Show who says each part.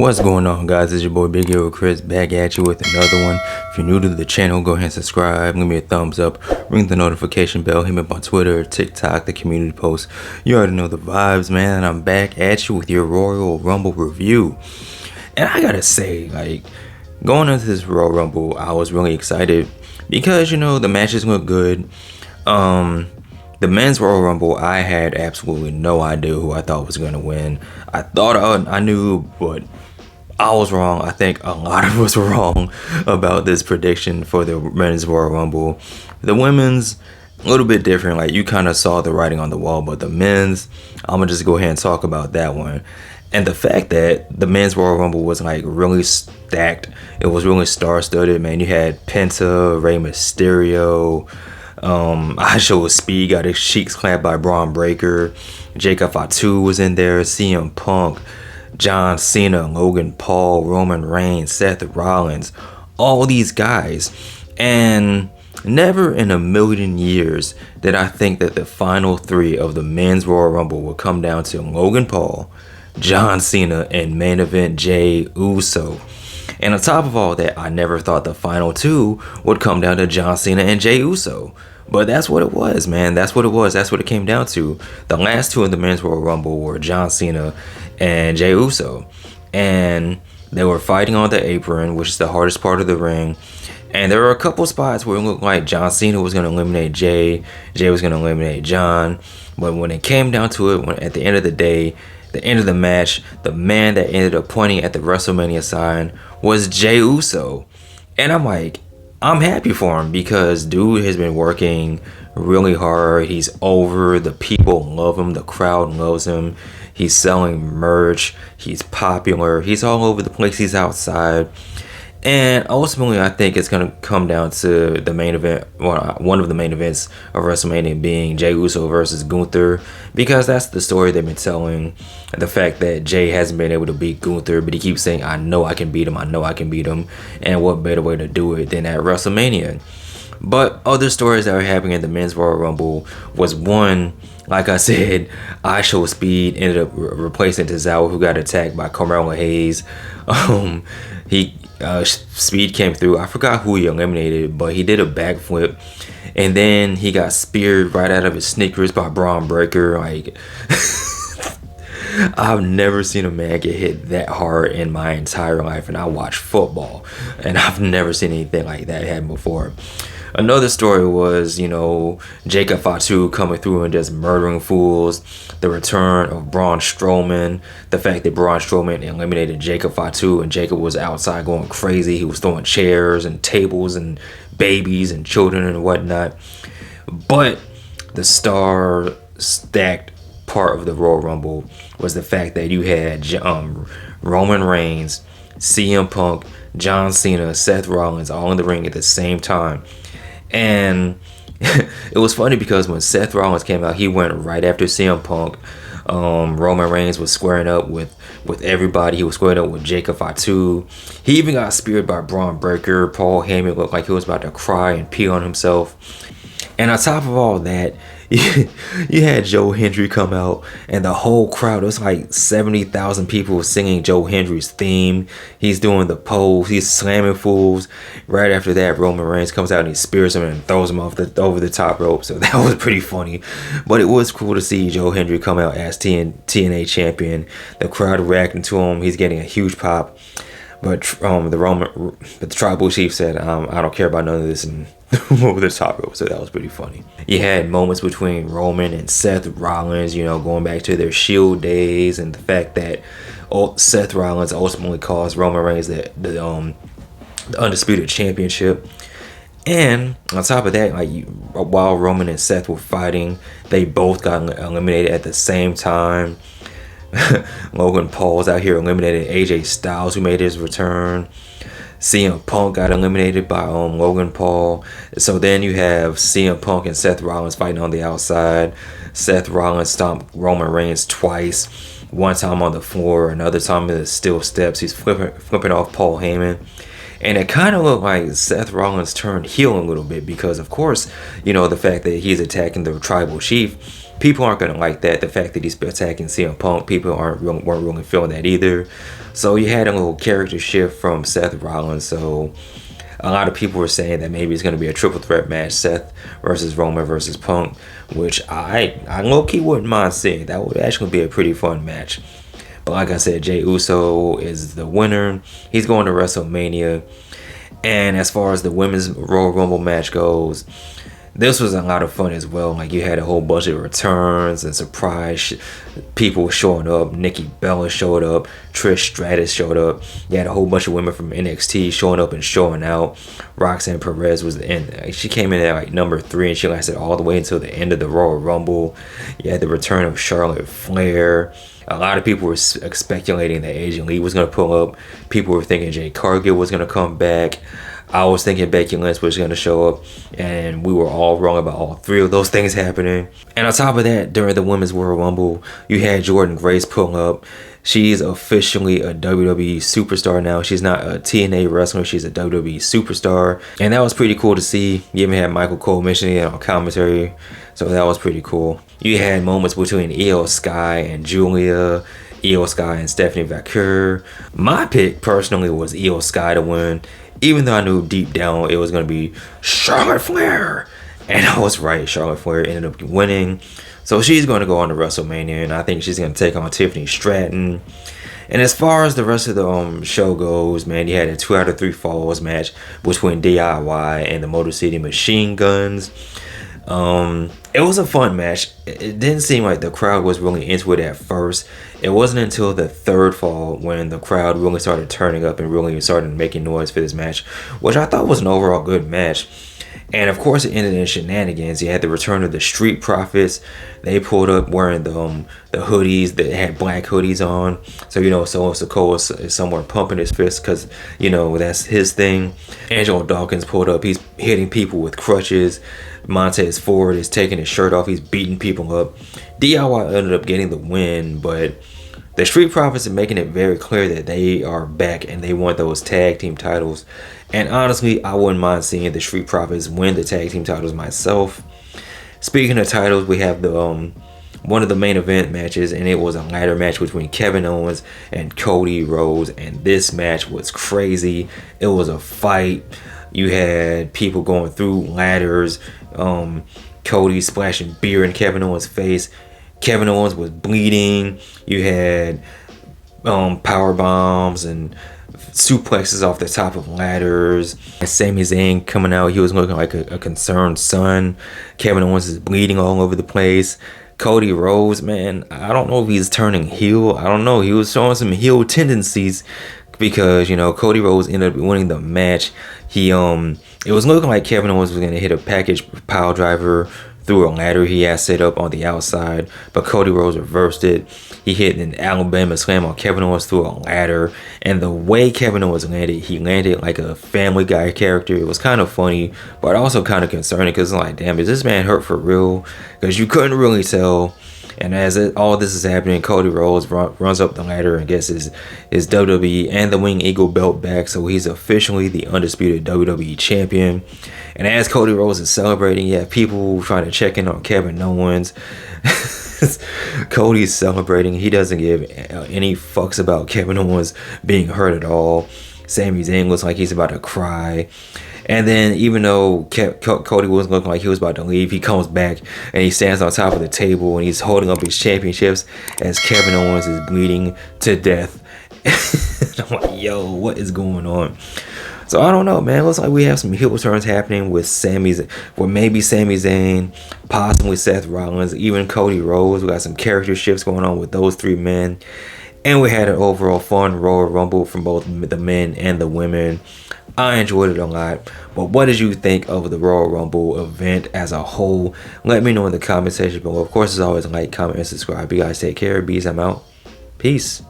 Speaker 1: What's going on, guys? It's your boy Big Hero Chris back at you with another one. If you're new to the channel, go ahead and subscribe, give me a thumbs up, ring the notification bell, hit me up on Twitter, TikTok, the community post. You already know the vibes, man. I'm back at you with your Royal Rumble review. And I gotta say, like, going into this Royal Rumble, I was really excited because, you know, the matches look good. The men's Royal Rumble, I had absolutely no idea who I thought was going to win. I thought I knew, but I was wrong. I think a lot of us were wrong about this prediction for the men's Royal Rumble. The women's, a little bit different. Like, you kind of saw the writing on the wall, but the men's, I'm going to just go ahead and talk about that one. And the fact that the men's Royal Rumble was like really stacked. It was really star-studded, man. You had Penta, Rey Mysterio, I Show Speed got his cheeks clamped by Braun Breaker. Jacob Fatu was in there. CM Punk, John Cena, Logan Paul, Roman Reigns, Seth Rollins, all these guys. And never in a million years did I think that the final three of the men's Royal Rumble would come down to Logan Paul, John Cena, and main event Jey Uso. And on top of all that, I never thought the final two would come down to John Cena and Jey Uso. But that's what it was, man. That's what it was. That's what it came down to. The last two in the men's Royal Rumble were John Cena and Jey Uso. And they were fighting on the apron, which is the hardest part of the ring. And there were a couple spots where it looked like John Cena was going to eliminate Jey. Jey was going to eliminate John. But when it came down to it, at the end of the day, the end of the match, the man that ended up pointing at the WrestleMania sign was Jey Uso. And I'm like, I'm happy for him because dude has been working really hard. He's over. The people love him. The crowd loves him. He's selling merch. He's popular. He's all over the place. He's outside. And ultimately, I think it's going to come down to the main event, one of the main events of WrestleMania being Jey Uso versus Gunther, because that's the story they've been telling. The fact that Jey hasn't been able to beat Gunther, but he keeps saying, I know I can beat him, I know I can beat him. And what better way to do it than at WrestleMania? But other stories that were happening in the men's Royal Rumble was one, like I said, I Show Speed ended up replacing Tozawa, who got attacked by Carmelo Hayes. Speed came through. I forgot who he eliminated, but he did a backflip, and then he got speared right out of his sneakers by Braun Breaker. Like, I've never seen a man get hit that hard in my entire life, and I watch football, and I've never seen anything like that happen before. Another story was, you know, Jacob Fatu coming through and just murdering fools. The return of Braun Strowman. The fact that Braun Strowman eliminated Jacob Fatu and Jacob was outside going crazy. He was throwing chairs and tables and babies and children and whatnot. But the star-stacked part of the Royal Rumble was the fact that you had Roman Reigns, CM Punk, John Cena, Seth Rollins all in the ring at the same time. And it was funny because when Seth Rollins came out, he went right after CM Punk. Roman Reigns was squaring up with everybody. He was squaring up with Jacob Fatu. He even got speared by Braun Breaker. Paul Heyman looked like he was about to cry and pee on himself. And on top of all that, you had Joe Hendry come out, and the whole crowd, it was like 70,000 people singing Joe Hendry's theme. He's doing the pose, he's slamming fools. Right after that, Roman Reigns comes out and he spears him and throws him over the top rope. So that was pretty funny. But it was cool to see Joe Hendry come out as TNA champion. The crowd reacting to him. He's getting a huge pop. But the tribal chief said, I don't care about none of this, and over the top rope. So that was pretty funny. You had moments between Roman and Seth Rollins, you know, going back to their Shield days, and the fact that Seth Rollins ultimately caused Roman Reigns the Undisputed Championship. And on top of that, like, while Roman and Seth were fighting, they both got eliminated at the same time. Logan Paul's out here eliminated AJ Styles, who made his return. CM Punk got eliminated by Logan Paul. So then you have CM Punk and Seth Rollins fighting on the outside. Seth Rollins stomped Roman Reigns twice. One time on the floor, another time in the steel steps. He's flipping off Paul Heyman. And it kind of looked like Seth Rollins turned heel a little bit because, of course, you know, the fact that he's attacking the tribal chief. people aren't gonna like that. The fact that he's attacking CM Punk, people weren't really feeling that either. So you had a little character shift from Seth Rollins. So a lot of people were saying that maybe it's gonna be a triple threat match: Seth versus Roman versus Punk, which I low-key wouldn't mind seeing. That would actually be a pretty fun match. But like I said, Jey Uso is the winner. He's going to WrestleMania. And as far as the women's Royal Rumble match goes, this was a lot of fun as well. Like, you had a whole bunch of returns and surprise people showing up. Nikki Bella showed up. Trish Stratus showed up. You had a whole bunch of women from NXT showing up and showing out. Roxanne Perez was in. She came in at like number 3, and she lasted all the way until the end of the Royal Rumble. You had the return of Charlotte Flair. A lot of people were speculating that Asian Lee was going to pull up. People were thinking Jade Cargill was going to come back. I was thinking Becky Lynch was going to show up, and we were all wrong about all 3 of those things happening. And on top of that, during the Women's Royal Rumble, you had Jordynne Grace pull up. She's officially a WWE superstar now. She's not a TNA wrestler. She's a WWE superstar. And that was pretty cool to see. You even had Michael Cole mentioning it on commentary. So that was pretty cool. You had moments between Io Sky and Julia, Io Sky and Stephanie Vaquer. My pick personally was Io Sky to win, even though I knew deep down it was going to be Charlotte Flair. And I was right. Charlotte Flair ended up winning. So she's going to go on to WrestleMania, and I think she's going to take on Tiffany Stratton. And as far as the rest of the show goes, man, you had a 2 out of 3 falls match between DIY and the Motor City Machine Guns. It was a fun match. It didn't seem like the crowd was really into it at first. It wasn't until the 3rd fall when the crowd really started turning up and really started making noise for this match, which I thought was an overall good match. And of course, it ended in shenanigans. You had the return of the Street Profits. They pulled up wearing the hoodies that had black hoodies on. So, you know, Solo Sikoa is somewhere pumping his fist because, you know, that's his thing. Angelo Dawkins pulled up. He's hitting people with crutches. Montez Ford is taking his shirt off. He's beating people up. DIY ended up getting the win, but the Street Profits are making it very clear that they are back and they want those tag team titles. And honestly, I wouldn't mind seeing the Street Profits win the tag team titles myself. Speaking of titles, we have the one of the main event matches, and it was a ladder match between Kevin Owens and Cody Rhodes. And this match was crazy. It was a fight. You had people going through ladders. Cody splashing beer in Kevin Owens' face. Kevin Owens was bleeding. You had power bombs and suplexes off the top of ladders. And Sami Zayn coming out, he was looking like a concerned son. Kevin Owens is bleeding all over the place. Cody Rhodes, man, I don't know if he's turning heel. I don't know. He was showing some heel tendencies because, you know, Cody Rhodes ended up winning the match. It was looking like Kevin Owens was going to hit a package pile driver through a ladder he had set up on the outside, but Cody Rhodes reversed it. He hit an Alabama slam on Kevin Owens through a ladder, and the way Kevin Owens landed, he landed like a Family Guy character. It was kind of funny, but also kind of concerning because it's like, damn, is this man hurt for real? Because you couldn't really tell. And as all this is happening, Cody Rhodes runs up the ladder and gets his WWE and the Winged Eagle belt back. So he's officially the undisputed WWE champion. And as Cody Rhodes is celebrating, you have people trying to check in on Kevin Owens. Cody's celebrating. He doesn't give any fucks about Kevin Owens being hurt at all. Sami Zayn looks like he's about to cry. And then even though Cody was looking like he was about to leave, he comes back and he stands on top of the table and he's holding up his championships as Kevin Owens is bleeding to death. I'm like, yo, what is going on? So I don't know, man. It looks like we have some heel turns happening with maybe Sami Zayn, possibly Seth Rollins, even Cody Rhodes. We got some character shifts going on with those 3 men. And we had an overall fun Royal Rumble from both the men and the women. I enjoyed it a lot. But what did you think of the Royal Rumble event as a whole? Let me know in the comment section below. Of course, as always, like, comment, and subscribe. You guys take care. Bees, I'm out. Peace.